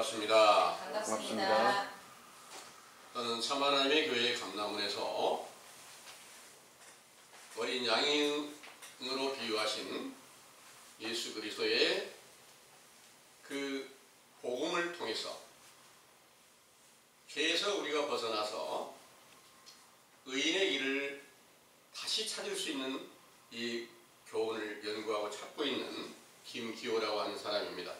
반갑습니다. 반갑습니다. 저는 참 하나님의 교회 감남원에서 어린 양인으로 비유하신 예수 그리스도의 그 복음을 통해서 죄에서 우리가 벗어나서 의인의 길을 다시 찾을 수 있는 이 교훈을 연구하고 찾고 있는 김기호라고 하는 사람입니다.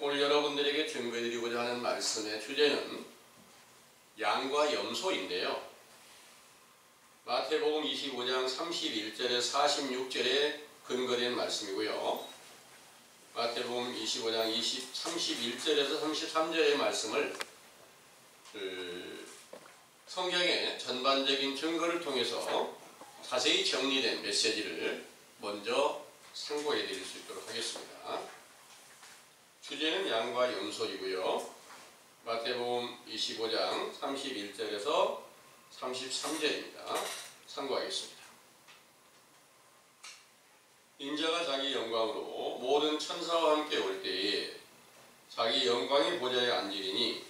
오늘 여러분들에게 증거해드리고자 하는 말씀의 주제는 양과 염소인데요. 마태복음 25장 31절에 46절에 근거된 말씀이고요. 마태복음 25장 31절에서 33절의 말씀을 성경의 전반적인 증거를 통해서 자세히 정리된 메시지를 먼저 상고해 드릴 수 있도록 하겠습니다. 주제는 양과 염소이고요. 마태복음 25장 31절에서 33절입니다. 상고하겠습니다. 인자가 자기 영광으로 모든 천사와 함께 올 때에 자기 영광의 보좌에 앉으리니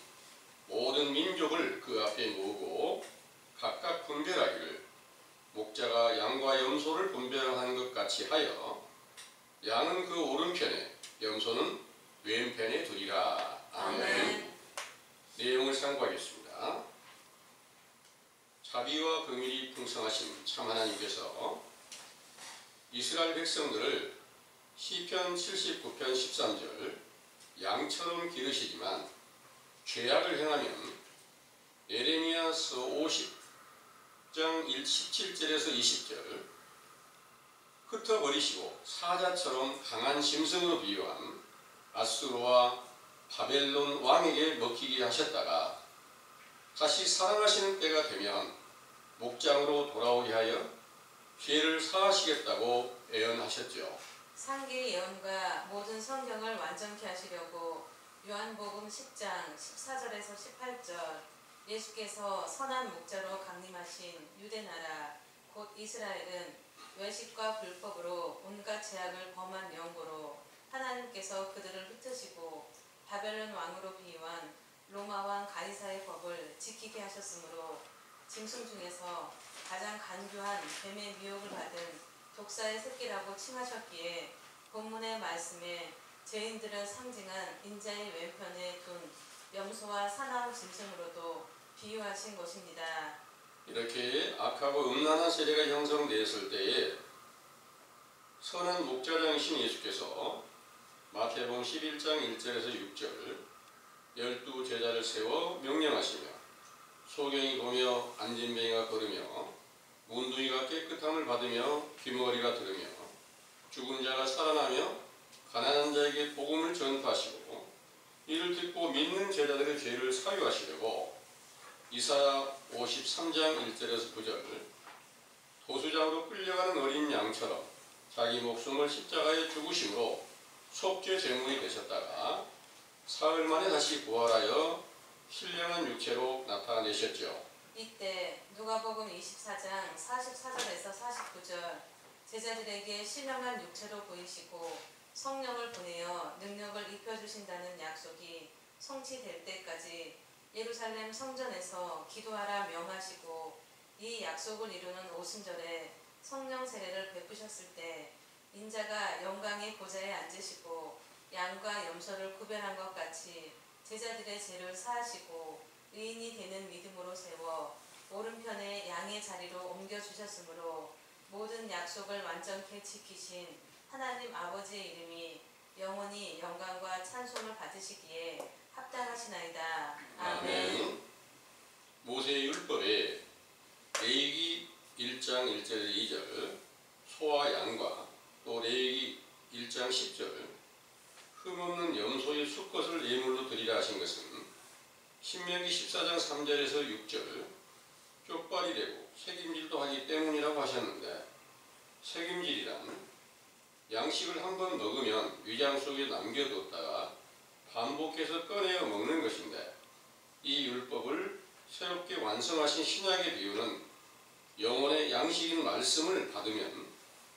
모든 민족을 그 앞에 모으고 각각 분별하기를 목자가 양과 염소를 분별하는 것 같이 하여 양은 그 오른편에 염소는 왼편에 두리라. 아멘. 내용을 상고하겠습니다. 자비와 긍휼이 풍성하신 참 하나님께서 이스라엘 백성들을 시편 79편 13절 양처럼 기르시지만 죄악을 행하면 예레미야서 50장 17절에서 20절 흩어버리시고 사자처럼 강한 심성으로 비유한 아수르와 바벨론 왕에게 먹히게 하셨다가 다시 사랑하시는 때가 되면 목장으로 돌아오게 하여 죄를 사하시겠다고 예언하셨죠. 상계의 예언과 모든 성경을 완전케 하시려고 요한복음 10장 14절에서 18절 예수께서 선한 목자로 강림하신 유대나라 곧 이스라엘은 외식과 불법으로 온갖 죄악을 범한 영고로 하나님께서 그들을 흩으시고 바벨론 왕으로 비유한 로마 왕 가이사의 법을 지키게 하셨으므로 짐승 중에서 가장 간교한 뱀의 미혹을 받은 독사의 새끼라고 칭하셨기에 본문의 말씀에 죄인들을 상징한 인자의 왼편에 둔 염소와 사나운 짐승으로도 비유하신 것입니다. 이렇게 악하고 음란한 세대가 형성되었을 때에 선한 목자장이신 예수께서 마태복음 11장 1절에서 6절 12 제자를 세워 명령하시며 소경이 보며 안진뱅이가 걸으며 문둥이가 깨끗함을 받으며 귀머거리가 들으며 죽은 자가 살아나며 가난한 자에게 복음을 전파하시고 이를 듣고 믿는 제자들의 죄를 사유하시려고 이사야 53장 1절에서 9절 도수장으로 끌려가는 어린 양처럼 자기 목숨을 십자가에 죽으심으로 속죄 제물이 되셨다가 사흘 만에 다시 부활하여 신령한 육체로 나타내셨죠. 이때 누가복음 24장 44절에서 49절 제자들에게 신령한 육체로 보이시고 성령을 보내어 능력을 입혀주신다는 약속이 성취될 때까지 예루살렘 성전에서 기도하라 명하시고 이 약속을 이루는 오순절에 성령 세례를 베푸셨을 때 인자가 영광의 보좌에 앉으시고 양과 염소를 구별한 것 같이 제자들의 죄를 사하시고 의인이 되는 믿음으로 세워 오른편에 양의 자리로 옮겨주셨으므로 모든 약속을 완전케 지키신 하나님 아버지의 이름이 영원히 영광과 찬송을 받으시기에 합당하시나이다. 아멘. 모세의 율법에 레위기 1장 1절 2절 소와 양과 또 레위기 1장 10절 흠없는 염소의 수컷을 예물로 드리라 하신 것은 신명기 14장 3절에서 6절 쪽발이 되고 책임질도 하기 때문이라고 하셨는데 책임질이란 양식을 한번 먹으면 위장 속에 남겨뒀다가 반복해서 꺼내어 먹는 것인데 이 율법을 새롭게 완성하신 신약의 비유는 영혼의 양식인 말씀을 받으면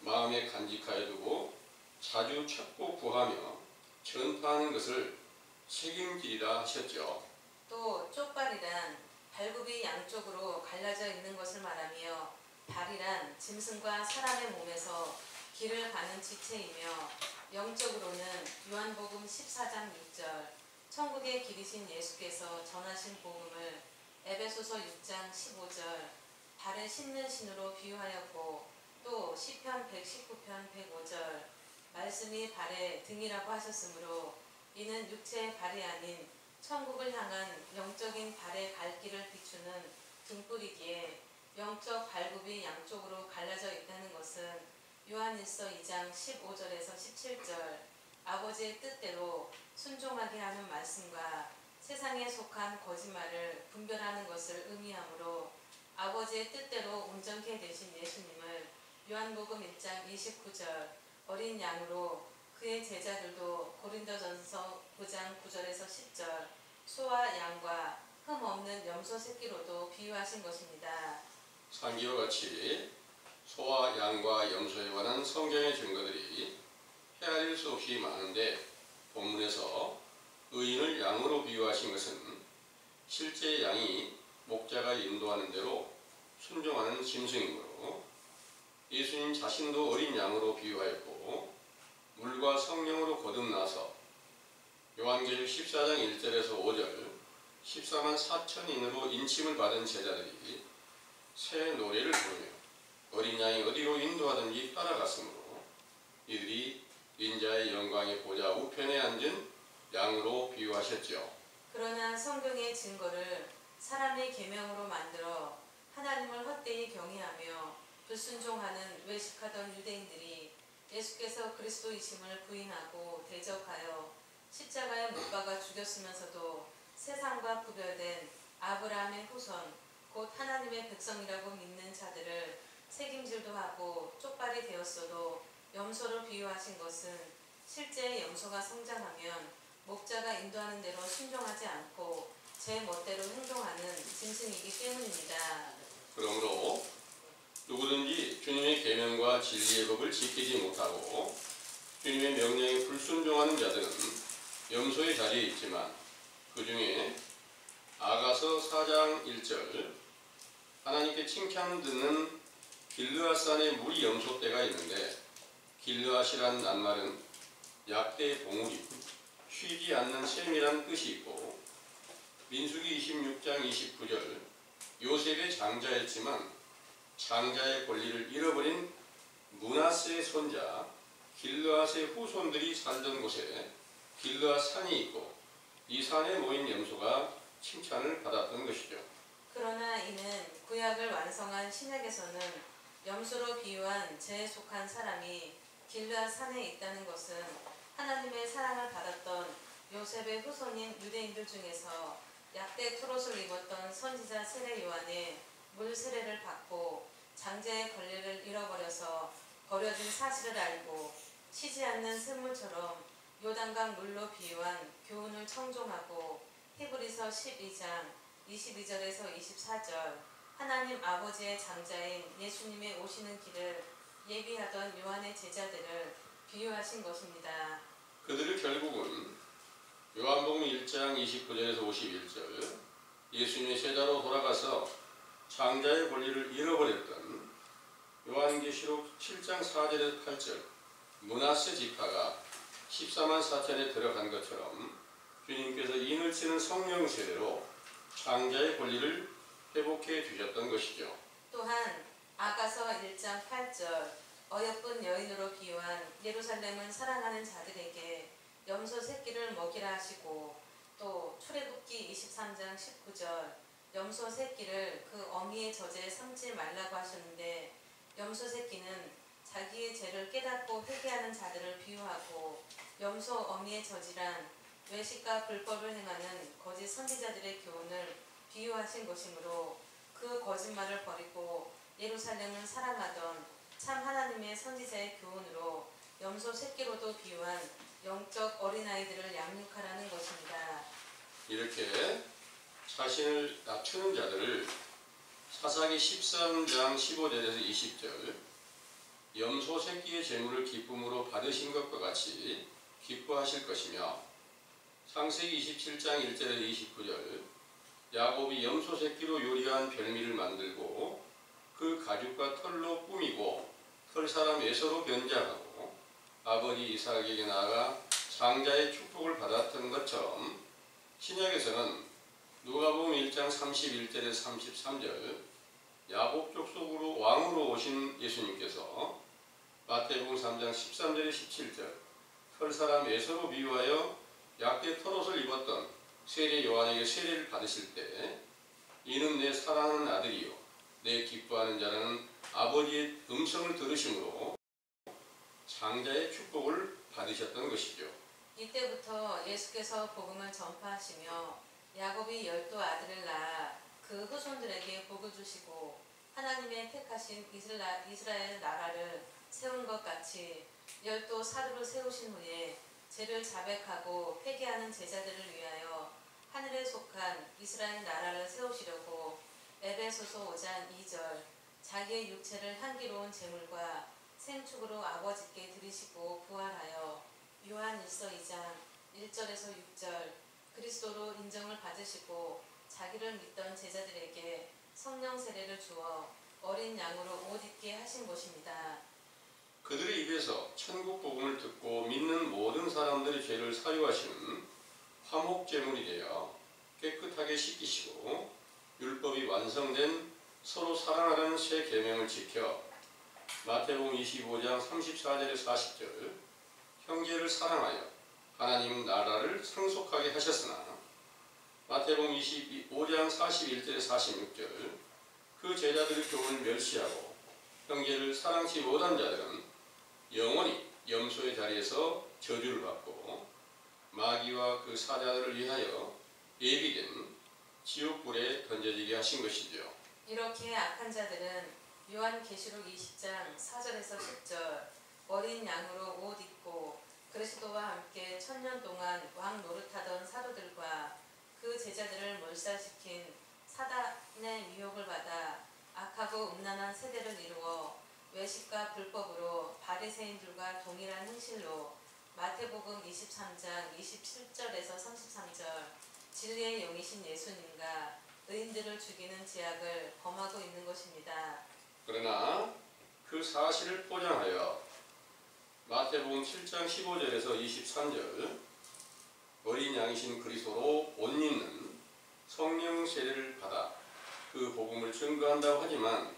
마음에 간직하여 두고 자주 찾고 구하며 전파하는 것을 책임지리라 하셨죠. 또 쪽발이란 발굽이 양쪽으로 갈라져 있는 것을 말하며 발이란 짐승과 사람의 몸에서 길을 가는 지체이며 영적으로는 요한복음 14장 6절 천국의 길이신 예수께서 전하신 복음을 에베소서 6장 15절 발에 신는 신으로 비유하였고 또 시편 119편 105절 말씀이 발의 등이라고 하셨으므로 이는 육체의 발이 아닌 천국을 향한 영적인 발의 갈 길을 비추는 등불이기에 영적 발굽이 양쪽으로 갈라져 있다는 것은 요한일서 2장 15절에서 17절 아버지의 뜻대로 순종하게 하는 말씀과 세상에 속한 거짓말을 분별하는 것을 의미하므로 아버지의 뜻대로 온전케 되신 예수님을 요한복음 1장 29절 어린 양으로 그의 제자들도 고린도전서 9장 9절에서 10절 소와 양과 흠 없는 염소 새끼로도 비유하신 것입니다. 상기와 같이 소와 양과 염소에 관한 성경의 증거들이 헤아릴 수 없이 많은데 본문에서 의인을 양으로 비유하신 것은 실제 양이 목자가 인도하는 대로 순종하는 짐승이므로 예수님 자신도 어린 양으로 비유하였고 물과 성령으로 거듭나서 요한계시록 14장 1절에서 5절 14만 4천인으로 인침을 받은 제자들이 새 노래를 부르며 어린 양이 어디로 인도하든지 따라갔으므로 이들이 인자의 영광의 보좌 우편에 앉은 양으로 비유하셨죠. 그러나 성경의 증거를 사람의 계명으로 만들어 하나님을 헛되이 경외하며 불순종하는 외식하던 유대인들이 예수께서 그리스도이심을 부인하고 대적하여 십자가에 못 박아 죽였으면서도 세상과 구별된 아브라함의 후손 곧 하나님의 백성이라고 믿는 자들을 책임질도 하고 쪽발이 되었어도 염소를 비유하신 것은 실제 염소가 성장하면 목자가 인도하는 대로 순종하지 않고 제 멋대로 행동하는 짐승이기 때문입니다. 그러므로 누구든지 주님의 계명과 진리의 법을 지키지 못하고 주님의 명령에 불순종하는 자들은 염소의 자리에 있지만 그 중에 아가서 4장 1절 하나님께 칭찬 듣는 길르앗산의 무리 염소떼가 있는데 길르앗이란 낱말은 약대 봉우리 쉬지 않는 셈이란 뜻이 있고 민수기 26장 29절 요셉의 장자였지만 장자의 권리를 잃어버린 므낫세의 손자 길르앗의 후손들이 살던 곳에 길르앗 산이 있고 이 산에 모인 염소가 칭찬을 받았던 것이죠. 그러나 이는 구약을 완성한 신약에서는 염소로 비유한 재에 속한 사람이 길르앗 산에 있다는 것은 하나님의 사랑을 받았던 요셉의 후손인 유대인들 중에서 약대 트롯을 입었던 선지자 세례 요한의 물 세례를 받고 장자의 권리를 잃어버려서 버려진 사실을 알고 쉬지 않는 샘물처럼 요단강 물로 비유한 교훈을 청종하고 히브리서 12장 22절에서 24절 하나님 아버지의 장자인 예수님의 오시는 길을 예비하던 요한의 제자들을 비유하신 것입니다. 그들을 결국은 요한복음 1장 29절에서 51절 예수님의 제자로 돌아가서 장자의 권리를 잃어버렸던 요한계시록 7장 4절에서 8절 므낫세 지파가 14만 4천에 들어간 것처럼 주님께서 인을 치는 성령 세례로 장자의 권리를 회복해 주셨던 것이죠. 또한 아가서 1장 8절 어여쁜 여인으로 비유한 예루살렘을 사랑하는 자들에게 염소 새끼를 먹이라 하시고 또 출애굽기 23장 19절 염소 새끼를 그 어미의 젖에 삼지 말라고 하셨는데 염소 새끼는 자기의 죄를 깨닫고 회개하는 자들을 비유하고 염소 어미의 젖이란 외식과 불법을 행하는 거짓 선지자들의 교훈을 비유하신 것이므로 그 거짓말을 버리고 예루살렘을 사랑하던 참 하나님의 선지자의 교훈으로 염소 새끼로도 비유한 영적 어린아이들을 양육하라는 것입니다. 이렇게 자신을 낮추는 자들을 사사기 13장 15절에서 20절 염소 새끼의 제물을 기쁨으로 받으신 것과 같이 기뻐하실 것이며 창세기 27장 1절에서 29절 야곱이 염소 새끼로 요리한 별미를 만들고 그 가죽과 털로 꾸미고 털사람 에서로 변장하고 아버지 이삭에게 나아가 장자의 축복을 받았던 것처럼 신약에서는 누가복음 1장 31절에서 33절 야곱 족속으로 왕으로 오신 예수님께서 마태복음 3장 13절에 17절 털사람 에서로 비유하여 약대 털옷을 입었던 세례 요한에게 세례를 받으실 때 이는 내 사랑하는 아들이요 내 기뻐하는 자라는 아버지의 음성을 들으심으로 장자의 축복을 받으셨던 것이죠. 이때부터 예수께서 복음을 전파하시며 야곱이 12 아들을 낳아 그 후손들에게 복을 주시고 하나님의 택하신 이스라엘 나라를 세운 것 같이 12 사도를 세우신 후에 죄를 자백하고 회개하는 제자들을 위하여 하늘에 속한 이스라엘 나라를 세우시려고 에베소서 5장 2절 자기의 육체를 향기로운 제물과 생축으로 아버지께 드리시고 부활하여 요한일서 2장 1절에서 6절 그리스도로 인정을 받으시고 자기를 믿던 제자들에게 성령 세례를 주어 어린 양으로 옷 입게 하신 것입니다. 그들의 입에서 천국 복음을 듣고 믿는 모든 사람들의 죄를 사유하시는 화목 제물이 되어 깨끗하게 씻기시고 율법이 완성된 서로 사랑하라는 새 계명을 지켜 마태복음 25장 34절에 40절 형제를 사랑하여 하나님 나라를 상속하게 하셨으나 마태복음 25장 41절에 46절 그 제자들의 교훈을 멸시하고 형제를 사랑치 못한 자들은 영원히 염소의 자리에서 저주를 받고 마귀와 그 사자들을 위하여 예비된 지옥불에 던져지게 하신 것이죠. 이렇게 악한 자들은 요한계시록 20장 4절에서 10절 어린 양으로 옷 입고 그리스도와 함께 1000년 동안 왕 노릇하던 사도들과 그 제자들을 몰살시킨 사단의 미혹을 받아 악하고 음란한 세대를 이루어 외식과 불법으로 바리새인들과 동일한 행실로 마태복음 23장 27절에서 33절 진리의 영이신 예수님과 의인들을 죽이는 죄악을 범하고 있는 것입니다. 그러나 그 사실을 포장하여 마태복음 7장 15절에서 23절 어린 양이신 그리스도로 옷 입는 성령 세례를 받아 그 복음을 증거한다고 하지만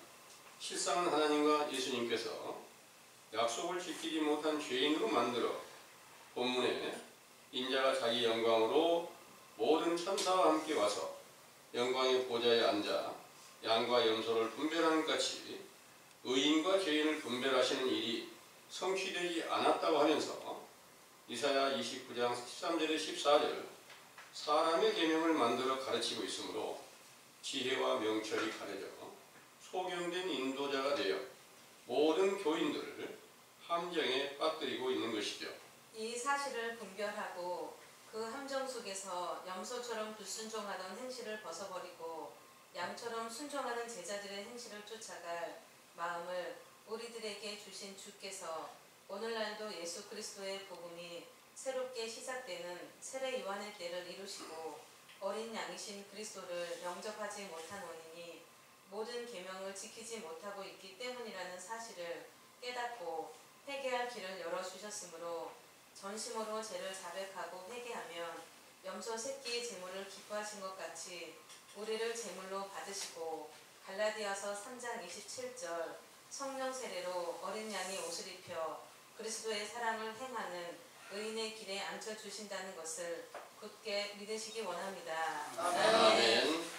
실상은 하나님과 예수님께서 약속을 지키지 못한 죄인으로 만들어 본문에 인자가 자기 영광으로 모든 천사와 함께 와서 영광의 보좌에 앉아 양과 염소를 분별하는 것 같이 의인과 죄인을 분별하시는 일이 성취되지 않았다고 하면서 이사야 29장 13절에 14절 사람의 계명을 만들어 가르치고 있으므로 지혜와 명철이 가려져 소경된 인도자가 되어 모든 교인들을 함정에 빠뜨리고 있는 것이죠. 이 사실을 분별하고 그 함정 속에서 염소처럼 불순종하던 행실을 벗어버리고 양처럼 순종하는 제자들의 행실을 쫓아갈 마음을 우리들에게 주신 주께서 오늘날도 예수 그리스도의 복음이 새롭게 시작되는 세례 요한의 때를 이루시고 어린 양이신 그리스도를 영접하지 못한 원인이 모든 계명을 지키지 못하고 있기 때문이라는 사실을 깨닫고 회개할 길을 열어주셨으므로 전심으로 죄를 자백하고 회개하면 염소 새끼의 제물을 기뻐하신 것 같이 우리를 제물로 받으시고 갈라디아서 3장 27절 성령 세례로 어린 양의 옷을 입혀 그리스도의 사랑을 행하는 의인의 길에 앉혀주신다는 것을 굳게 믿으시기 원합니다. 아멘.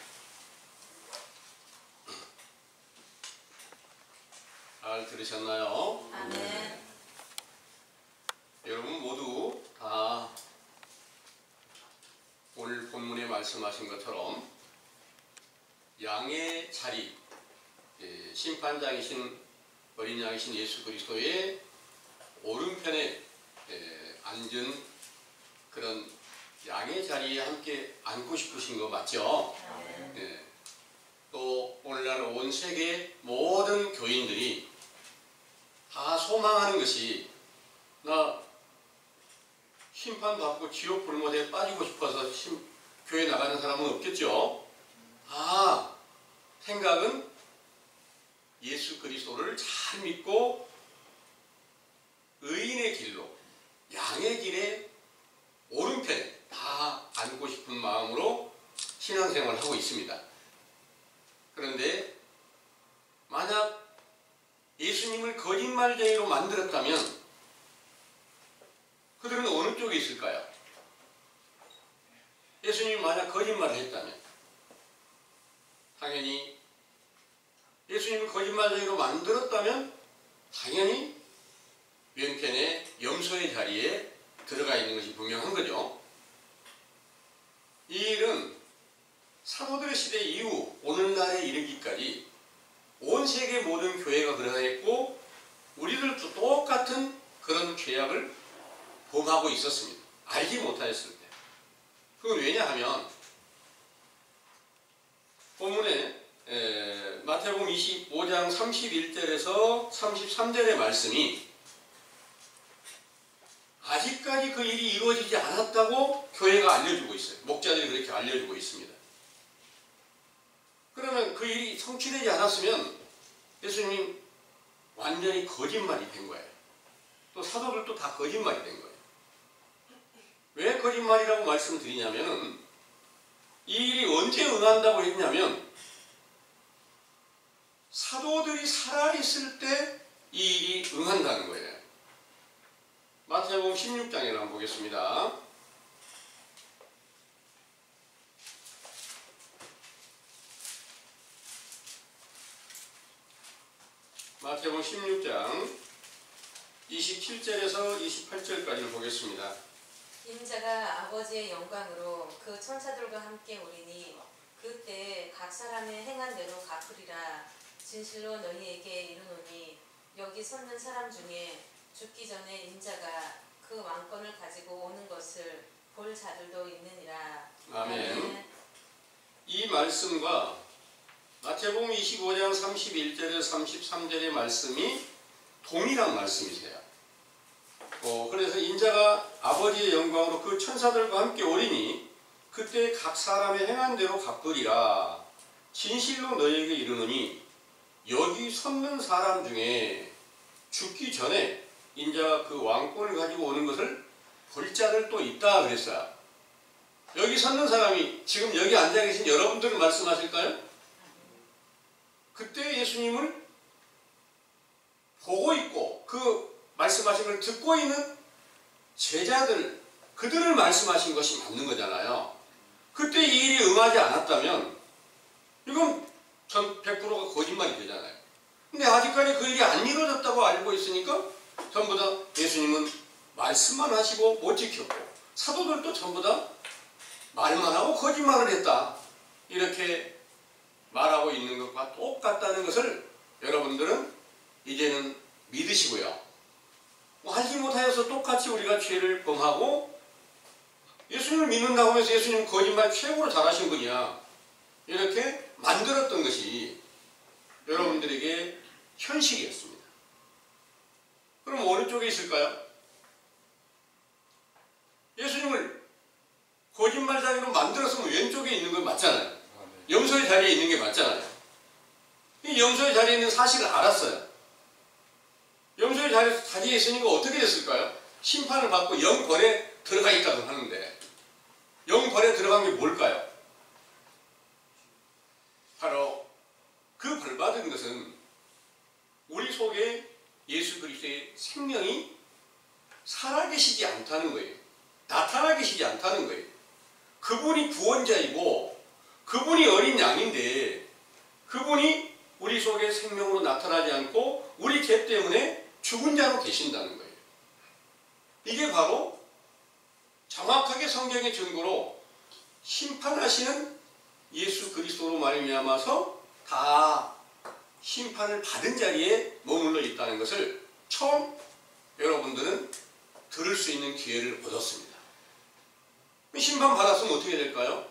잘 들으셨나요? 아멘. 여러분 모두 다 오늘 본문에 말씀하신 것처럼 양의 자리, 심판장이신 어린 양이신 예수 그리스도의 오른편에 앉은 그런 양의 자리에 함께 앉고 싶으신 거 맞죠? 네. 또 오늘날 온 세계 모든 교인들이 다 소망하는 것이 나 심판받고 지옥 불못에 빠지고 싶어서 교회 나가는 사람은 없겠죠. 생각은 예수 그리스도를 잘 믿고 의인의 길로, 양의 길에 오른편에 다 앉고 싶은 마음으로 신앙생활을 하고 있습니다. 그런데 만약 예수님을 거짓말쟁이로 만들었다면 그들은 어느 쪽에 있을까요? 예수님이 만약 거짓말을 했다면 당연히 예수님을 거짓말쟁이로 만들었다면 당연히 왼편에 염소의 자리에 들어가 있는 것이 분명한 거죠. 이 일은 사도들의 시대 이후 오늘날에 이르기까지 온 세계 모든 교회가 그러했고 우리들도 똑같은 그런 죄악을 범하고 있었습니다. 알지 못하였을 때. 그건 왜냐하면 본문에 마태복음 25장 31절에서 33절의 말씀이 아직까지 그 일이 이루어지지 않았다고 교회가 알려주고 있어요. 목자들이 그렇게 알려주고 있습니다. 그러면 그 일이 성취되지 않았으면 예수님 완전히 거짓말이 된 거예요. 또 사도들도 다 거짓말이 된 거예요. 왜 거짓말이라고 말씀드리냐면 이 일이 언제 응한다고 했냐면 사도들이 살아있을 때 이 일이 응한다는 거예요. 마태복음 16장에 한번 보겠습니다. 마태복음 16장 27절에서 28절까지를 보겠습니다. 인자가 아버지의 영광으로 그 천사들과 함께 오리니 그때 각 사람의 행한 대로 갚으리라. 진실로 너희에게 이르노니 여기 섰는 사람 중에 죽기 전에 인자가 그 왕권을 가지고 오는 것을 볼 자들도 있느니라. 아멘. 이 말씀과 마태복음 25장 31절에서 33절의 말씀이 동일한 말씀이세요. 그래서 인자가 아버지의 영광으로 그 천사들과 함께 오리니 그때 각 사람의 행한 대로 갚으리라. 진실로 너희에게 이르노니 여기 섰는 사람 중에 죽기 전에 인자가 그 왕권을 가지고 오는 것을 볼 자들도 있다 그랬어요. 여기 섰는 사람이 지금 여기 앉아 계신 여러분들을 말씀하실까요? 그때 예수님을 보고 있고 그 말씀하신 걸 듣고 있는 제자들, 그들을 말씀하신 것이 맞는 거잖아요. 그때 이 일이 응하지 않았다면 이건 100%가 거짓말이 되잖아요. 근데 아직까지 그 일이 안 이루어졌다고 알고 있으니까 전부 다 예수님은 말씀만 하시고 못 지켰고 사도들도 전부 다 말만 하고 거짓말을 했다. 이렇게 말하고 있는 것과 똑같다는 것을 여러분들은 이제는 믿으시고요. 알지 못하여서 똑같이 우리가 죄를 범하고 예수님을 믿는다고 해서 예수님은 거짓말 최고로 잘하신 분이야. 이렇게 만들었던 것이 여러분들에게 현실이었습니다. 그럼 어느 쪽에 있을까요? 예수님을 거짓말자기로 만들었으면 왼쪽에 있는 건 맞잖아요. 염소의 자리에 있는 게 맞잖아요. 이 염소의 자리에 있는 사실을 알았어요. 염소의 자리에 있으니까 어떻게 됐을까요? 심판을 받고 영벌에 들어가 있다고 하는데 영벌에 들어간 게 뭘까요? 바로 그 벌 받은 것은 우리 속에 예수 그리스도의 생명이 살아계시지 않다는 거예요. 나타나 계시지 않다는 거예요. 그분이 구원자이고 그분이 어린 양인데 그분이 우리 속에 생명으로 나타나지 않고 우리 죄 때문에 죽은 자로 계신다는 거예요. 이게 바로 정확하게 성경의 증거로 심판하시는 예수 그리스도로 말미암아서 다 심판을 받은 자리에 머물러 있다는 것을 처음 여러분들은 들을 수 있는 기회를 얻었습니다. 심판 받았으면 어떻게 될까요?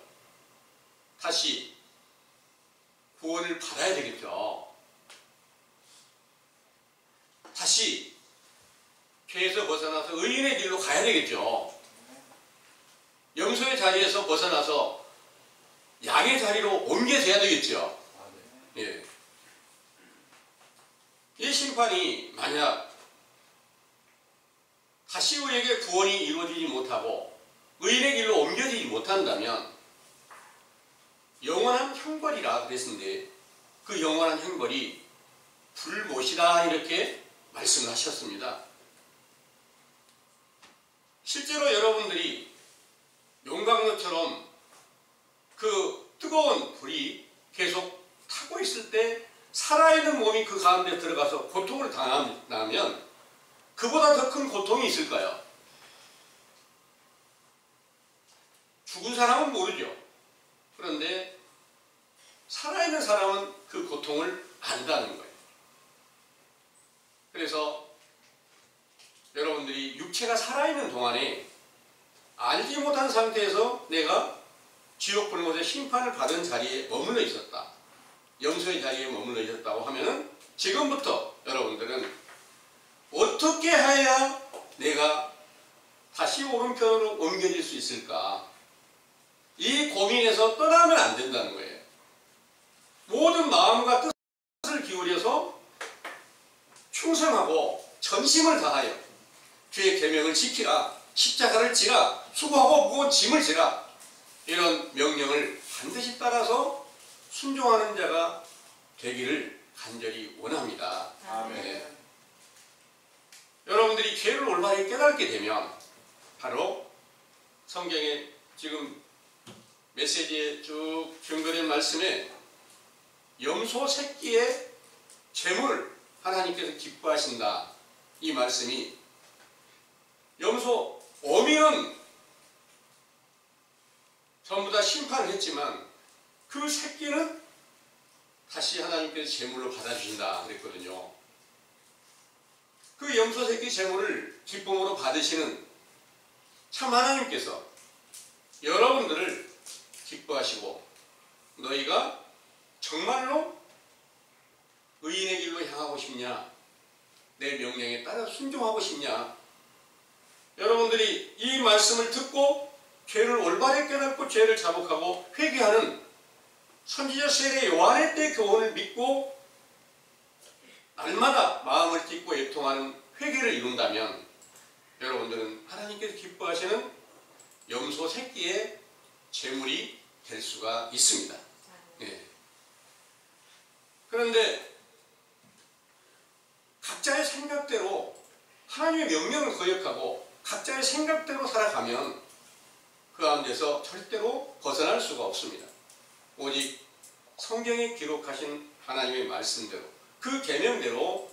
다시 구원을 받아야 되겠죠. 다시 죄에서 벗어나서 의인의 길로 가야 되겠죠. 염소의 자리에서 벗어나서 양의 자리로 옮겨져야 되겠죠. 예. 이 심판이 만약 다시 우리에게 구원이 이루어지지 못하고 의인의 길로 옮겨지지 못한다면 영원한 형벌이라 그랬는데 그 영원한 형벌이 불못이다 이렇게 말씀을 하셨습니다. 실제로 여러분들이 용광로처럼 그 뜨거운 불이 계속 타고 있을 때 살아있는 몸이 그 가운데 들어가서 고통을 당하면 그보다 더 큰 고통이 있을까요? 죽은 사람은 모르죠. 그런데 살아있는 사람은 그 고통을 안다는 거예요. 그래서 여러분들이 육체가 살아있는 동안에 알지 못한 상태에서 내가 지옥 불못의 심판을 받은 자리에 머물러 있었다. 염소의 자리에 머물러 있었다고 하면은 지금부터 여러분들은 어떻게 해야 내가 다시 오른편으로 옮겨질 수 있을까? 이 고민에서 떠나면 안 된다는 거예요. 모든 마음과 뜻을 기울여서 충성하고 전심을 다하여 주의 계명을 지키라, 십자가를 지라, 수고하고 무거운 짐을 지라, 이런 명령을 반드시 따라서 순종하는 자가 되기를 간절히 원합니다. 아멘. 네. 여러분들이 죄를 올바르게 깨닫게 되면 바로 성경에 지금 메시지에 쭉 증거된 말씀에 염소 새끼의 제물 하나님께서 기뻐하신다, 이 말씀이 염소 어미는 전부 다 심판을 했지만 그 새끼는 다시 하나님께서 제물로 받아주신다 그랬거든요. 그 염소 새끼 제물을 기쁨으로 받으시는 참 하나님께서 여러분들을 기뻐하시고 너희가 정말로 의인의 길로 향하고 싶냐, 내 명령에 따라 순종하고 싶냐, 여러분들이 이 말씀을 듣고 죄를 올바르게 깨닫고 죄를 자복하고 회개하는 선지자 세례 요한의 때 교훈을 믿고 날마다 마음을 찢고 애통하는 회개를 이룬다면 여러분들은 하나님께서 기뻐하시는 염소 새끼의 제물이 될 수가 있습니다. 네. 그런데 각자의 생각대로 하나님의 명령을 거역하고 각자의 생각대로 살아가면 그 가운데서 절대로 벗어날 수가 없습니다. 오직 성경에 기록하신 하나님의 말씀대로 그 계명대로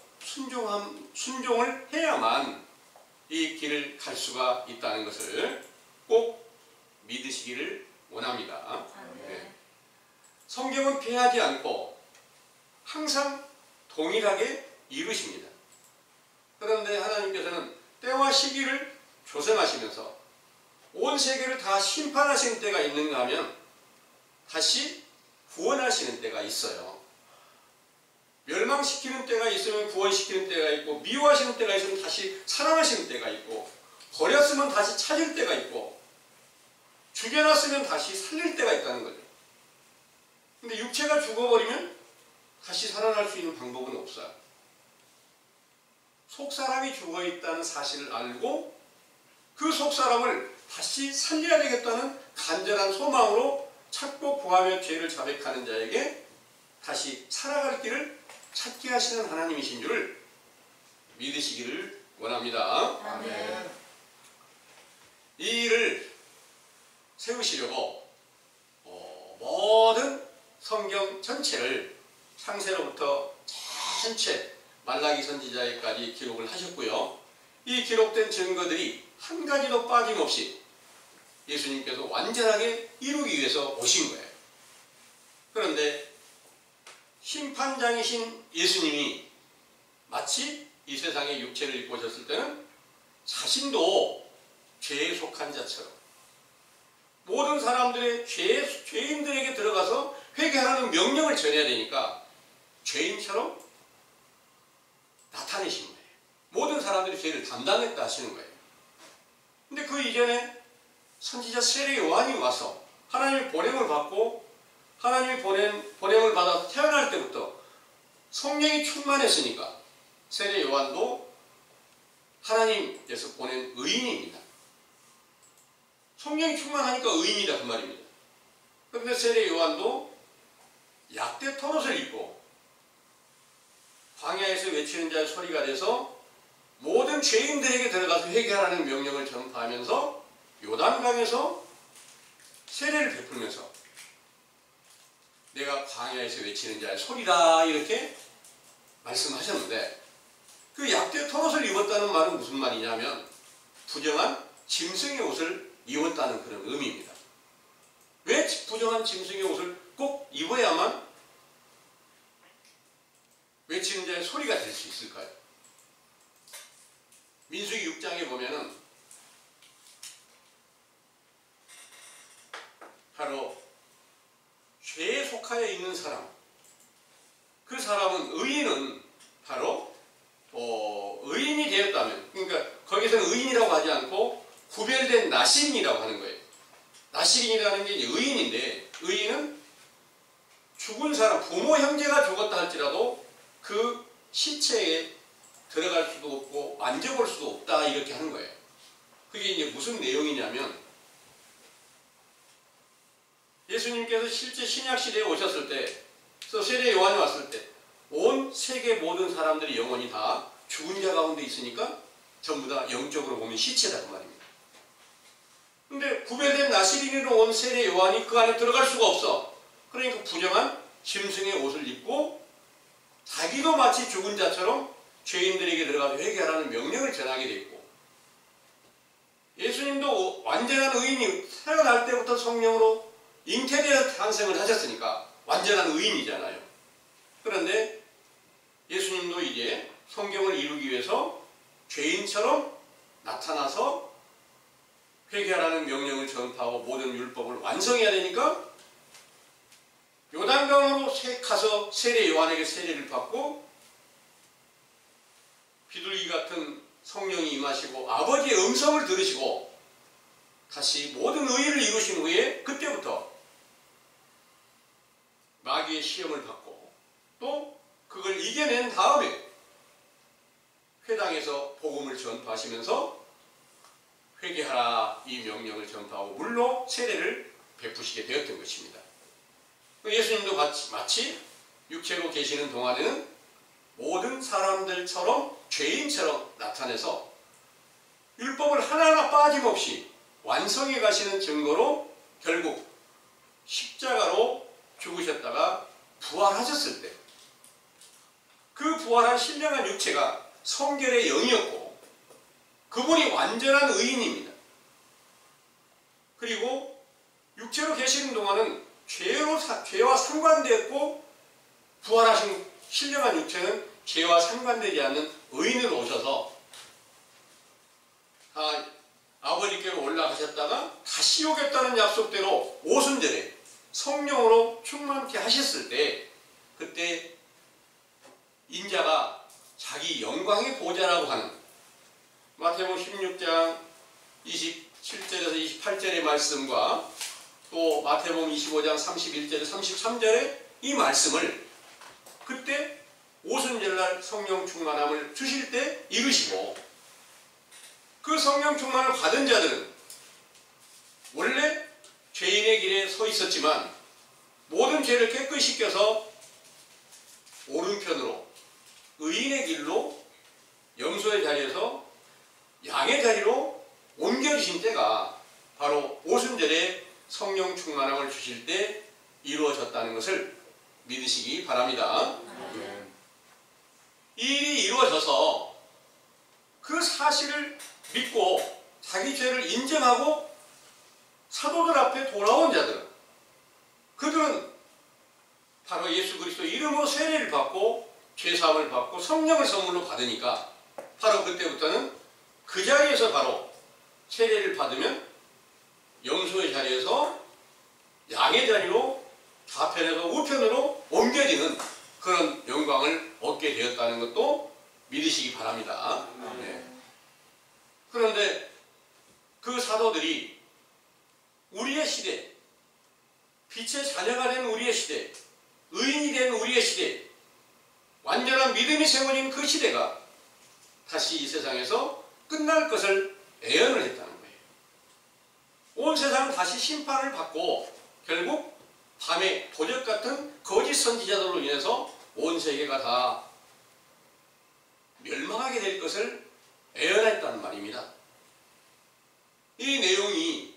순종을 해야만 이 길을 갈 수가 있다는 것을 꼭 믿으시기를 원합니다. 네. 성경은 피하지 않고 항상 동일하게 이루십니다. 그런데 하나님께서는 때와 시기를 조성하시면서 온 세계를 다 심판하시는 때가 있는가 하면 다시 구원하시는 때가 있어요. 멸망시키는 때가 있으면 구원시키는 때가 있고, 미워하시는 때가 있으면 다시 사랑하시는 때가 있고, 버렸으면 다시 찾을 때가 있고, 죽여놨으면 다시 살릴 때가 있다는 거죠. 근데 육체가 죽어버리면 다시 살아날 수 있는 방법은 없어요. 속사람이 죽어있다는 사실을 알고 그 속사람을 다시 살려야 되겠다는 간절한 소망으로 찾고 구하며 죄를 자백하는 자에게 다시 살아갈 길을 찾게 하시는 하나님이신 줄을 믿으시기를 원합니다. 아멘. 이 일을 세우시려고 모든 성경 전체를 창세로부터 전체 말라기 선지자에까지 기록을 하셨고요. 이 기록된 증거들이 한 가지도 빠짐없이 예수님께서 완전하게 이루기 위해서 오신 거예요. 그런데 심판장이신 예수님이 마치 이 세상에 육체를 입고 오셨을 때는 자신도 죄에 속한 자처럼 모든 사람들의 죄인들에게 들어가서 회개하라는 명령을 전해야 되니까 죄인처럼 나타내신 거예요. 모든 사람들이 죄를 담당했다 하시는 거예요. 근데 그 이전에 선지자 세례 요한이 와서 하나님의 보냄을 받고 하나님의 보냄을 받아 태어날 때부터 성령이 충만했으니까 세례 요한도 하나님께서 보낸 의인입니다. 성령이 충만하니까 의인이다 그 말입니다. 그런데 세례 요한도 약대 토롯을 입고 광야에서 외치는 자의 소리가 돼서 모든 죄인들에게 들어가서 회개하라는 명령을 전파하면서 요단강에서 세례를 베풀면서 내가 광야에서 외치는 자의 소리다 이렇게 말씀하셨는데, 그 약대 토롯을 입었다는 말은 무슨 말이냐면 부정한 짐승의 옷을 입었다는 그런 의미입니다. 왜 부정한 짐승의 옷을 꼭 입어야만 외치는 자의 소리가 될 수 있을까요? 민수기 6장에 보면은 바로 죄에 속하여 있는 사람, 그 사람은 의인은 바로 의인이 되었다면, 그러니까 거기서는 의인이라고 하지 않고 구별된 나시린이라고 하는 거예요. 나시린이라는 게 이제 의인인데, 의인은 죽은 사람, 부모 형제가 죽었다 할지라도 그 시체에 들어갈 수도 없고 만져볼 수도 없다 이렇게 하는 거예요. 그게 이제 무슨 내용이냐면, 예수님께서 실제 신약시대에 오셨을 때, 세례 요한이 왔을 때 온 세계 모든 사람들이 영혼이 다 죽은 자 가운데 있으니까 전부 다 영적으로 보면 시체다 그 말입니다. 근데 구별된 나시린으로 온 세례 요한이 그 안에 들어갈 수가 없어. 그러니까 부정한 짐승의 옷을 입고 자기도 마치 죽은 자처럼 죄인들에게 들어가서 회개하라는 명령을 전하게 됐고, 예수님도 완전한 의인이 태어날 때부터 성령으로 잉태되어 탄생을 하셨으니까 완전한 의인이잖아요. 그런데 예수님도 이제 성경을 이루기 위해서 죄인처럼 나타나서 회개하라는 명령을 전파하고 모든 율법을 완성해야 되니까 요단강으로 가서 세례 요한에게 세례를 받고 비둘기 같은 성령이 임하시고 아버지의 음성을 들으시고 다시 모든 의의를 이루신 후에 그때부터 마귀의 시험을 받고 또 그걸 이겨낸 다음에 회당에서 복음을 전파하시면서 회개하라 이 명령을 전파하고 물로 세례를 베푸시게 되었던 것입니다. 예수님도 마치 육체로 계시는 동안에는 모든 사람들처럼 죄인처럼 나타내서 율법을 하나하나 빠짐없이 완성해 가시는 증거로 결국 십자가로 죽으셨다가 부활하셨을 때 그 부활한 신령한 육체가 성결의 영이었고 그분이 완전한 의인입니다. 그리고 육체로 계시는 동안은 죄와 상관되었고 부활하신 신령한 육체는 죄와 상관되지 않는 의인으로 오셔서 아버지께로 올라가셨다가 다시 오겠다는 약속대로 오순절에 성령으로 충만케 하셨을 때 그때 인자가 자기 영광의 보좌라고 하는 마태복음 16장 27절에서 28절의 말씀과 또 마태복음 25장 31절에서 33절의 이 말씀을 그때 오순절날 성령 충만함을 주실 때 이루시고, 그 성령 충만을 받은 자들은 원래 죄인의 길에 서 있었지만 모든 죄를 깨끗이 씻겨서 오른편으로 의인의 길로 염소의 자리에서 양의 자리로 옮겨주신 때가 바로 오순절에 성령 충만함을 주실 때 이루어졌다는 것을 믿으시기 바랍니다. 이 일이 이루어져서 그 사실을 믿고 자기 죄를 인정하고 사도들 앞에 돌아온 자들은, 그들은 바로 예수 그리스도 이름으로 세례를 받고 죄사함을 받고 성령을 선물로 받으니까 바로 그때부터는 그 자리에서 바로 세례를 받으면 염소의 자리에서 양의 자리로 좌편에서 우편으로 옮겨지는 그런 영광을 얻게 되었다는 것도 믿으시기 바랍니다. 네. 그런데 그 사도들이 우리의 시대, 빛의 자녀가 된 우리의 시대, 의인이 된 우리의 시대, 완전한 믿음이 세워진 그 시대가 다시 이 세상에서 끝날 것을 예언을 했다는 거예요. 온 세상은 다시 심판을 받고 결국 밤의 도적 같은 거짓 선지자들로 인해서 온 세계가 다 멸망하게 될 것을 예언했다는 말입니다. 이 내용이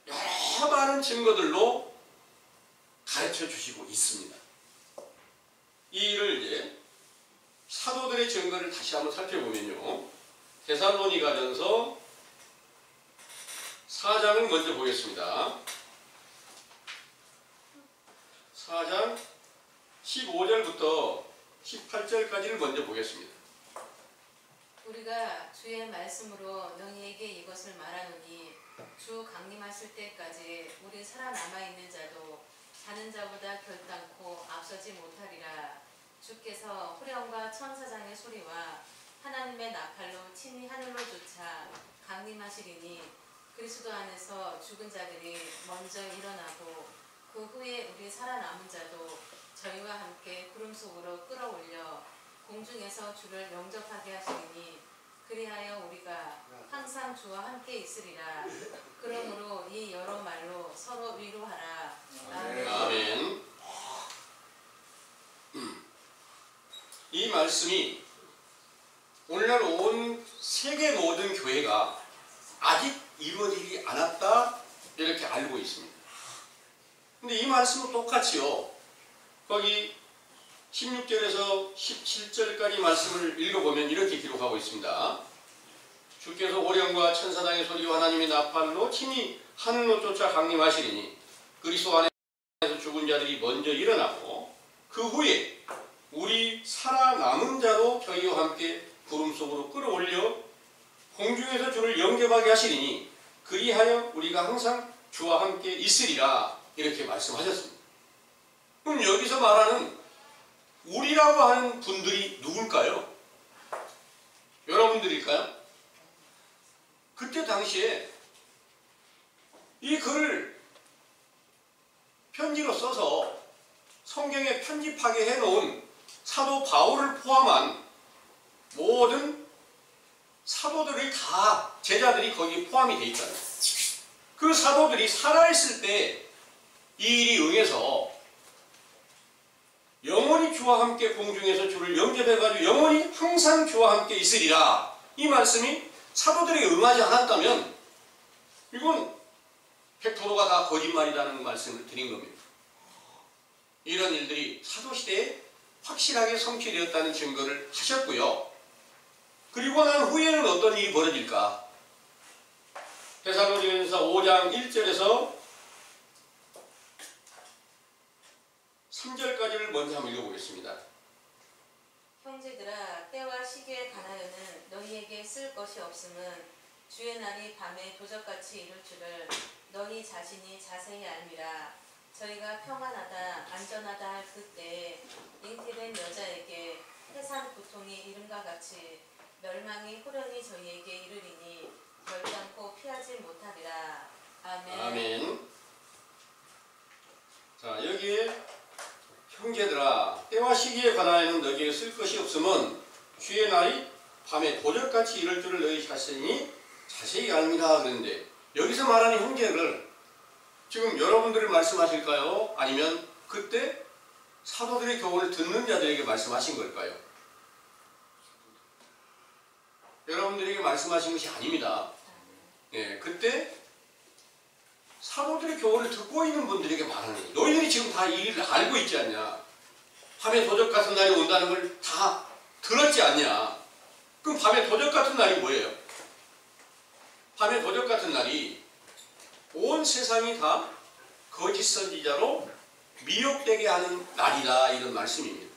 여러 많은 증거들로 가르쳐 주시고 있습니다. 이 일을 이제 사도들의 증거를 다시 한번 살펴보면요. 데살로니가전서 4장을 먼저 보겠습니다. 4장 15절부터 18절까지를 먼저 보겠습니다. 우리가 주의 말씀으로 너희에게 이것을 말하노니 주 강림하실 때까지 우리 살아남아 있는 자도 사는 자보다 결단코 앞서지 못하리라. 주께서 후령과 천사장의 소리와 하나님의 나팔로 친히 하늘로 쫓아 강림하시리니 그리스도 안에서 죽은 자들이 먼저 일어나고 그 후에 우리 살아남은 자도 저희와 함께 구름 속으로 끌어올려 공중에서 주를 영접하게 하시리니 그리하여 우리가 항상 주와 함께 있으리라. 그러므로 이 여러 말로 서로 위로하라. 아멘. 아멘. 이 말씀이 오늘날 온 세계 모든 교회가 아직 이루어지지 않았다 이렇게 알고 있습니다. 근데 이 말씀은 똑같이요. 거기 16절에서 17절까지 말씀을 읽어보면 이렇게 기록하고 있습니다. 주께서 호령과 천사장의 소리와 하나님의 나팔로 친히 하늘로 쫓아 강림하시리니 그리스도 안에서 죽은 자들이 먼저 일어나고 그 후에 우리 살아남은 자도 저희와 함께 구름 속으로 끌어올려 공중에서 주를 영접하게 하시리니 그리하여 우리가 항상 주와 함께 있으리라 이렇게 말씀하셨습니다. 그럼 여기서 말하는 우리라고 하는 분들이 누굴까요? 여러분들일까요? 그때 당시에 이 글을 편지로 써서 성경에 편집하게 해놓은 사도 바울을 포함한 모든 사도들이 다 제자들이 거기에 포함이 되어 있잖아요. 그 사도들이 살아있을 때 이 일이 응해서 영원히 주와 함께 공중에서 주를 영접해가지고 영원히 항상 주와 함께 있으리라. 이 말씀이 사도들에게 응하지 않았다면 이건 100%가 다 거짓말이라는 말씀을 드린 겁니다. 이런 일들이 사도시대에 확실하게 성취되었다는 증거를 하셨고요. 그리고 난 후에는 어떤 일이 벌어질까? 데살로니가전서 5장 1절에서 3절까지를 먼저 한번 읽어보겠습니다. 형제들아 때와 시기에 관하여는 너희에게 쓸 것이 없음은 주의 날이 밤에 도적같이 이룰 줄을 너희 자신이 자세히 알미라. 저희가 평안하다 안전하다 할 그때에 잉태된 여자에게 해산 고통이 이름과 같이 멸망이 호련히 저희에게 이르리니 결단코 피하지 못하리라. 아멘. 아멘. 자, 여기에 형제들아 때와 시기에 관하여는 너희에게 쓸 것이 없음은 주의 날이 밤에 도적같이 이럴 줄을 너희 자신이 자세히 압니다. 그런데 여기서 말하는 형제를 지금 여러분들을 말씀하실까요? 아니면 그때 사도들의 교훈을 듣는 자들에게 말씀하신 걸까요? 여러분들에게 말씀하신 것이 아닙니다. 예, 그때 사도들의 교훈을 듣고 있는 분들에게 말하는 거예요. 너희들이 지금 다 이 일을 알고 있지 않냐? 밤에 도적 같은 날이 온다는 걸 다 들었지 않냐? 그럼 밤에 도적 같은 날이 뭐예요? 밤에 도적 같은 날이 온 세상이 다 거짓 선지자로 미혹되게 하는 날이다 이런 말씀입니다.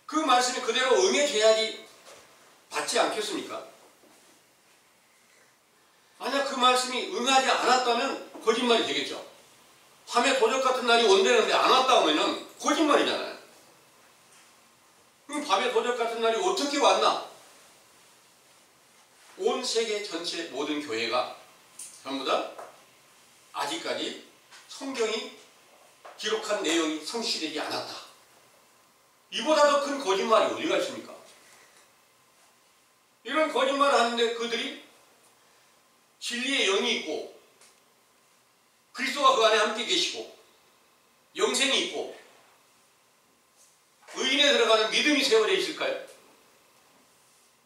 그 말씀이 그대로 응해져야지 받지 않겠습니까? 만약 그 말씀이 응하지 않았다면 거짓말이 되겠죠. 밤에 도적 같은 날이 온다는데 안 왔다 하면 거짓말이잖아요. 그럼 밤에 도적 같은 날이 어떻게 왔나? 온 세계 전체 모든 교회가 전부 다 아직까지 성경이 기록한 내용이 성취되지 않았다. 이보다 더 큰 거짓말이 어디가 있습니까? 이런 거짓말을 하는데 그들이 진리의 영이 있고 그리스도가 그 안에 함께 계시고 영생이 있고 의인에 들어가는 믿음이 세워져 있을까요?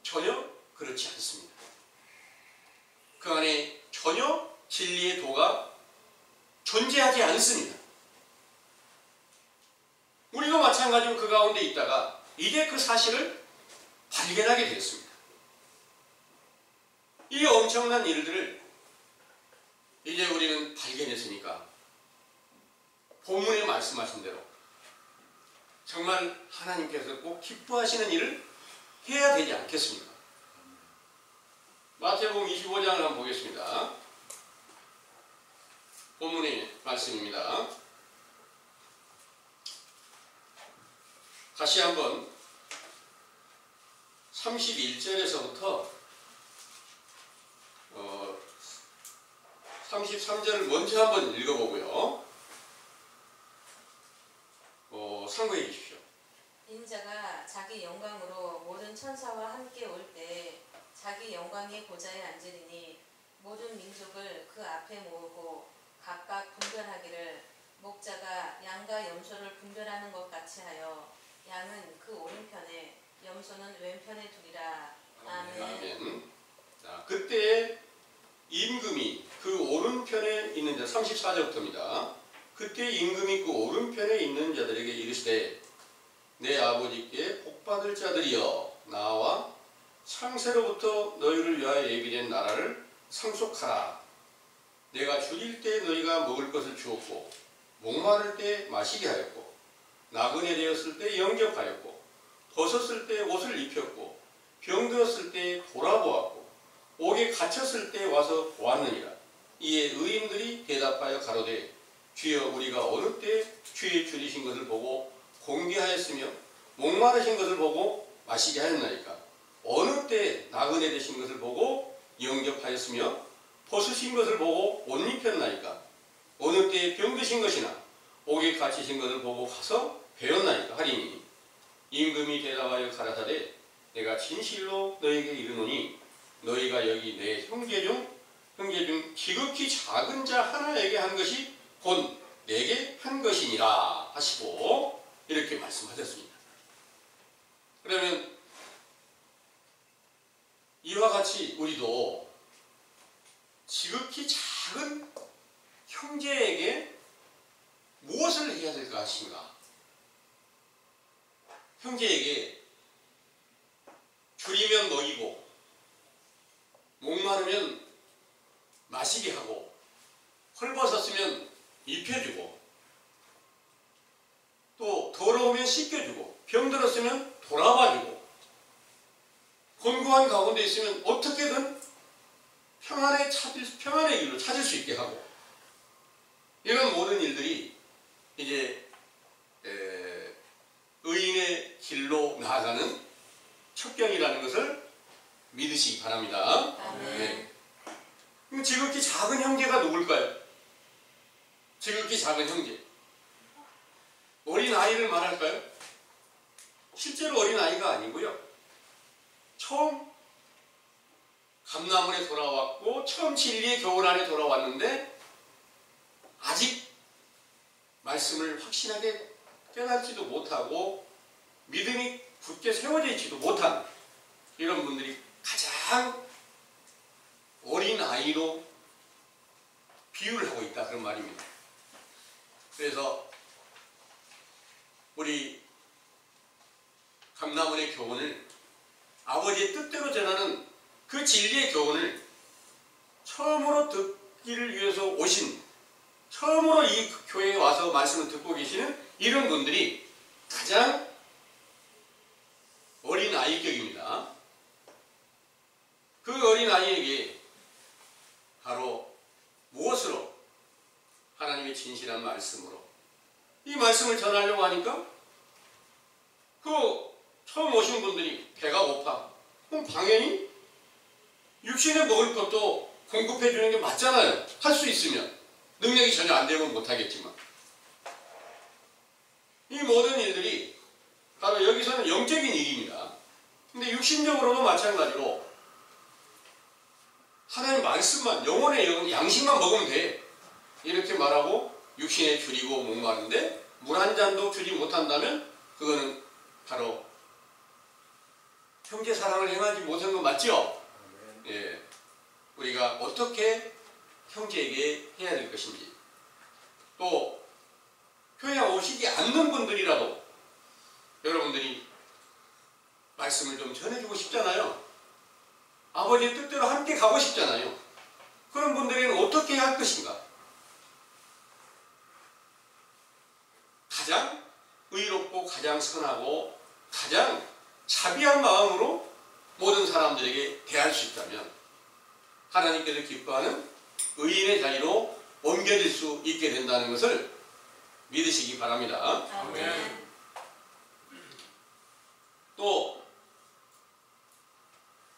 전혀 그렇지 않습니다. 그 안에 전혀 진리의 도가 존재하지 않습니다. 우리도 마찬가지로 그 가운데 있다가 이제 그 사실을 발견하게 되었습니다. 이 엄청난 일들을 이제 우리는 발견했으니까 본문에 말씀하신 대로 정말 하나님께서 꼭 기뻐하시는 일을 해야 되지 않겠습니까? 마태복음 25장을 한번 보겠습니다. 본문의 말씀입니다. 다시 한번 31절에서부터 33절을 먼저 한번 읽어보고요. 참고해 주십시오. 인자가 자기 영광으로 모든 천사와 함께 올 때 자기 영광의 보좌에 앉으리니 모든 민족을 그 앞에 모으고 각각 분별하기를 목자가 양과 염소를 분별하는 것 같이 하여 양은 그 오른편에 염소는 왼편에 두리라. 아멘. 아멘. 자, 그때 임금이 그 오른편에 있는 자 34절부터입니다. 그때 임금이 그 오른편에 있는 자들에게 이르시되 내 아버지께 복받을 자들이여 나와 창세로부터 너희를 위하여 예비된 나라를 상속하라. 내가 줄일 때 너희가 먹을 것을 주었고 목마를 때 마시게 하였고 나그네 되었을 때 영접하였고 벗었을 때 옷을 입혔고 병들었을 때 돌아보았고 옥에 갇혔을 때 와서 보았느니라. 이에 의인들이 대답하여 가로되 주여 우리가 어느 때 주의 줄이신 것을 보고 공개하였으며 목마르신 것을 보고 마시게 하였나이까. 어느 때 나그네 되신 것을 보고 영접하였으며 벗으신 것을 보고 옷 입혔나이까. 어느 때 병드신 것이나 옥에 갇히신 것을 보고 가서 배웠나이까 하리니 임금이 대답하여 가라사대 내가 진실로 너에게 이르노니 너희가 여기 내 형제 중 지극히 작은 자 하나에게 한 것이 곧 내게 한 것이니라 하시고 이렇게 말씀하셨습니다. 그러면 이와 같이 우리도 지극히 작은 형제에게 무엇을 해야 될 것인가? 형제에게 줄이면 먹이고 목마르면 마시게 하고 헐벗었으면 입혀주고 또 더러우면 씻겨주고 병들었으면 돌아봐주고 곤고한 가운데 있으면 어떻게든 평안의 길로 찾을 수 있게 하고 이런 모든 일들이 이제 의인의 길로 나아가는 첩경이라는 것을 믿으시기 바랍니다. 네. 그럼 지극히 작은 형제가 누굴까요? 지극히 작은 형제. 어린 아이를 말할까요? 실제로 어린 아이가 아니고요. 처음 감람원에 돌아왔고 처음 진리의 교훈 안에 돌아왔는데 아직 말씀을 확신하게 깨닫지도 못하고 믿음이 굳게 세워져 있지도 못한 이런 분들이 가장 어린 아이로 비유를 하고 있다 그런 말입니다. 그래서 우리 감람원의 교훈을 아버지의 뜻대로 전하는 그 진리의 교훈을 처음으로 듣기를 위해서 오신 처음으로 이 교회에 와서 말씀을 듣고 계시는 이런 분들이 가장 어린 아이격입니다. 그 어린 아이에게 바로 무엇으로? 하나님의 진실한 말씀으로 이 말씀을 전하려고 하니까 그 처음 오신 분들이 배가 고파. 그럼 당연히 육신에 먹을 것도 공급해 주는 게 맞잖아요. 할 수 있으면. 능력이 전혀 안 되면 못하겠지만 이 모든 일들이 바로 여기서는 영적인 일입니다. 근데 육신적으로도 마찬가지로 하나님 말씀만, 영혼의 양식만 먹으면 돼. 이렇게 말하고 육신에 줄이고 목마른데 물 한 잔도 주지 못한다면 그거는 바로 형제 사랑을 행하지 못한 거 맞죠? 예. 우리가 어떻게 형제에게 해야 될 것인지, 또 교회 오시지 않는 분들이라도 여러분들이 말씀을 좀 전해주고 싶잖아요. 아버지의 뜻대로 함께 가고 싶잖아요. 그런 분들에게는 어떻게 해야 할 것인가? 가장 의롭고 가장 선하고 가장 자비한 마음으로 모든 사람들에게 대할 수 있다면 하나님께서 기뻐하는 의인의 자리로 옮겨질 수 있게 된다는 것을 믿으시기 바랍니다. 아멘. 또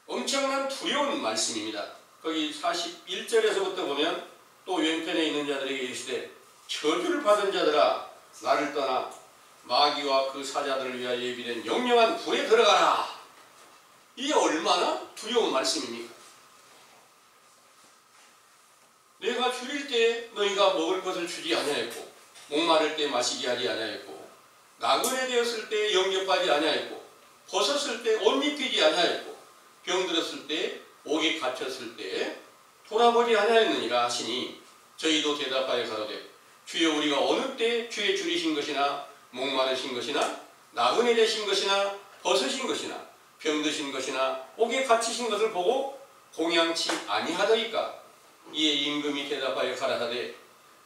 엄청난 두려운 말씀입니다. 거기 41절에서부터 보면 또 왼편에 있는 자들에게 이르시되 저주를 받은 자들아 나를 떠나 마귀와 그 사자들을 위하여 예비된 영영한 불에 들어가라. 이게 얼마나 두려운 말씀입니까? 내가 줄일 때 너희가 먹을 것을 주지 아니하였고 목마를 때 마시게 하지 아니하였고 나그네 되었을 때 영접하지 아니하였고 벗었을 때 옷 입히지 아니하였고 병들었을 때 옥에 갇혔을 때 돌아보지 아니하였느니라 하시니 저희도 대답하여 가로되 주여 우리가 어느 때 주의 줄이신 것이나 목마르신 것이나 나그네 되신 것이나 벗으신 것이나 병드신 것이나 옥에 갇히신 것을 보고 공양치 아니하더이까. 이에 임금이 대답하여 가라사대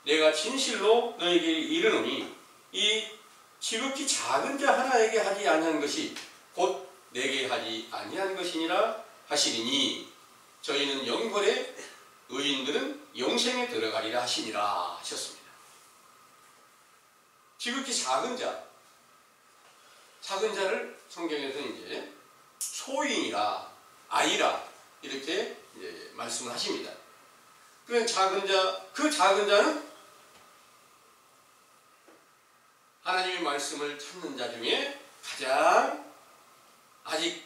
내가 진실로 너에게 이르노니 이 지극히 작은 자 하나에게 하지 아니한 것이 곧 내게 하지 아니한 것이니라 하시리니 저희는 영벌에 의인들은 영생에 들어가리라 하시니라 하셨습니다. 지극히 작은 자를 성경에서 이제 소인이라 아이라 이렇게 이제 말씀을 하십니다. 그 작은 자는 하나님의 말씀을 찾는 자 중에 가장 아직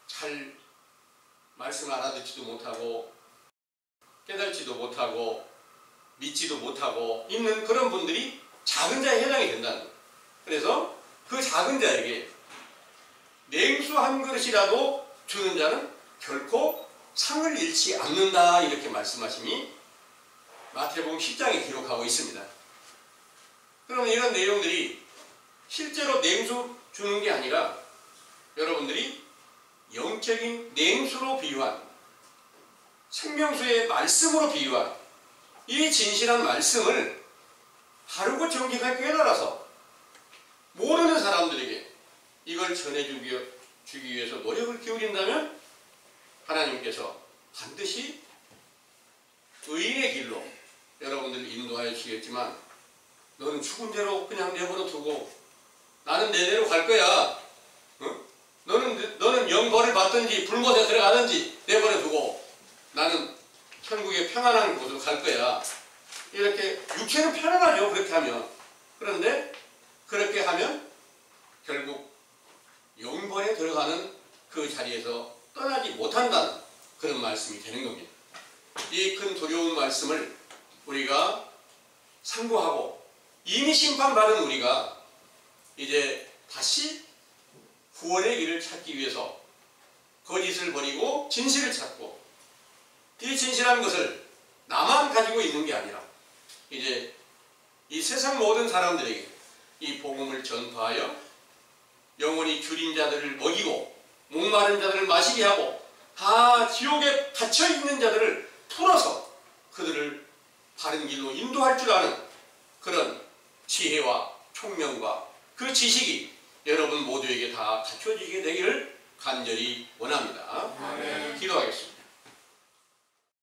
잘 말씀을 알아듣지도 못하고 깨달지도 못하고 믿지도 못하고 있는 그런 분들이 작은 자에 해당이 된다는 거예요. 그래서 그 작은 자에게 냉수 한 그릇이라도 주는 자는 결코 상을 잃지 않는다 이렇게 말씀하심이 마태복음 10장에 기록하고 있습니다. 그러면 이런 내용들이 실제로 냉수 주는 게 아니라 여러분들이 영적인 냉수로 비유한 생명수의 말씀으로 비유한 이 진실한 말씀을 바르고 정직하게 깨달아서 모르는 사람들에게 이걸 전해주기 위해서 노력을 기울인다면 하나님께서 반드시 의인의 길로 여러분들을 인도하여 주시겠지만 너는 죽은 대로 그냥 내버려 두고 나는 내 대로 갈 거야. 어? 너는 영벌을 받든지 불못에 들어가든지 내버려 두고 나는 천국의 평안한 곳으로 갈 거야. 이렇게 육체는 편안하죠. 그렇게 하면. 그런데 그렇게 하면 결국 영벌에 들어가는 그 자리에서 떠나지 못한다는 그런 말씀이 되는 겁니다. 이 큰 두려운 말씀을 우리가 상고하고 이미 심판받은 우리가 이제 다시 구원의 길을 찾기 위해서 거짓을 버리고 진실을 찾고 이 진실한 것을 나만 가지고 있는 게 아니라 이제 이 세상 모든 사람들에게 이 복음을 전파하여 영원히 줄인 자들을 먹이고 목마른 자들을 마시게 하고 다 지옥에 갇혀있는 자들을 풀어서 그들을 바른 길로 인도할 줄 아는 그런 지혜와 총명과 그 지식이 여러분 모두에게 다 갖춰지게 되기를 간절히 원합니다. 아멘. 기도하겠습니다.